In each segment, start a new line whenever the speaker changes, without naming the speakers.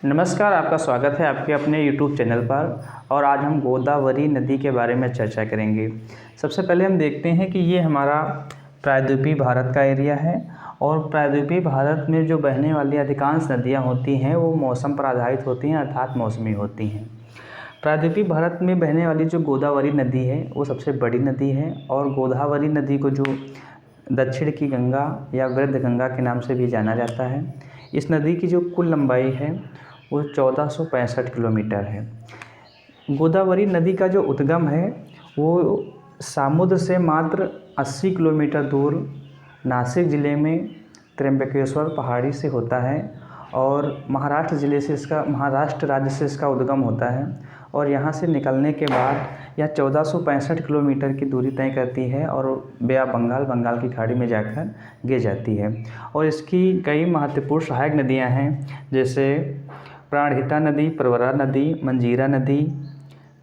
नमस्कार, आपका स्वागत है आपके अपने यूट्यूब चैनल पर। और आज हम गोदावरी नदी के बारे में चर्चा करेंगे। सबसे पहले हम देखते हैं कि ये हमारा प्रायद्वीपीय भारत का एरिया है और प्रायद्वीपीय भारत में जो बहने वाली अधिकांश नदियाँ होती हैं वो मौसम पर आधारित होती हैं, अर्थात मौसमी होती हैं। प्रायद्वीपीय भारत में बहने वाली जो गोदावरी नदी है वो सबसे बड़ी नदी है और गोदावरी नदी को जो दक्षिण की गंगा या वृद्ध गंगा के नाम से भी जाना जाता है। इस नदी की जो कुल लंबाई है वो 1465 किलोमीटर है। गोदावरी नदी का जो उद्गम है वो समुद्र से मात्र 80 किलोमीटर दूर नासिक ज़िले में त्र्यंबकेश्वर पहाड़ी से होता है और महाराष्ट्र राज्य से इसका उद्गम होता है और यहाँ से निकलने के बाद यह 1465 किलोमीटर की दूरी तय करती है और बे ऑफ बंगाल की खाड़ी में जाकर गिर जाती है। और इसकी कई महत्वपूर्ण सहायक नदियाँ हैं, जैसे प्राणहिता नदी, प्रवरा नदी, मंजीरा नदी,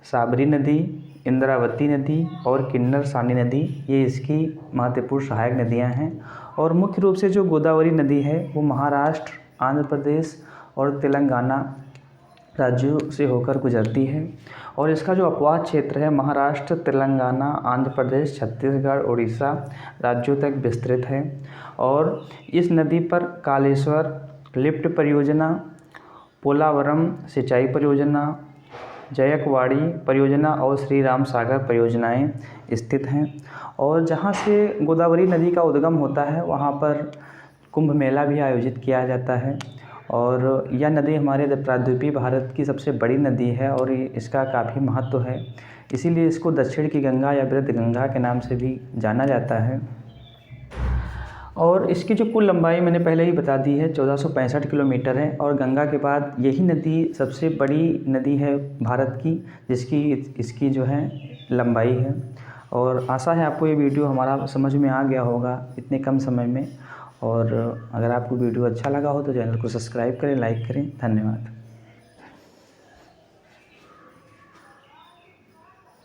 साबरी नदी, इंद्रावती नदी और किन्नर सानी नदी। ये इसकी महत्वपूर्ण सहायक नदियाँ हैं। और मुख्य रूप से जो गोदावरी नदी है वो महाराष्ट्र, आंध्र प्रदेश और तेलंगाना राज्यों से होकर गुजरती है और इसका जो अपवाद क्षेत्र है महाराष्ट्र, तेलंगाना, आंध्र प्रदेश, छत्तीसगढ़, उड़ीसा राज्यों तक विस्तृत है। और इस नदी पर कालेश्वर लिफ्ट परियोजना, पोलावरम सिंचाई परियोजना, जयकवाड़ी परियोजना और श्री राम सागर परियोजनाएँ स्थित हैं। और जहाँ से गोदावरी नदी का उद्गम होता है वहाँ पर कुंभ मेला भी आयोजित किया जाता है। और यह नदी हमारे प्रायद्वीपीय भारत की सबसे बड़ी नदी है और इसका काफ़ी महत्व है, इसीलिए इसको दक्षिण की गंगा या वृद्ध गंगा के नाम से भी जाना जाता है। और इसकी जो कुल लंबाई मैंने पहले ही बता दी है 1465 किलोमीटर है और गंगा के बाद यही नदी सबसे बड़ी नदी है भारत की, जिसकी इसकी जो है लंबाई है। और आशा है आपको ये वीडियो हमारा समझ में आ गया होगा इतने कम समय में। और अगर आपको वीडियो अच्छा लगा हो तो चैनल को सब्सक्राइब करें, लाइक करें। धन्यवाद।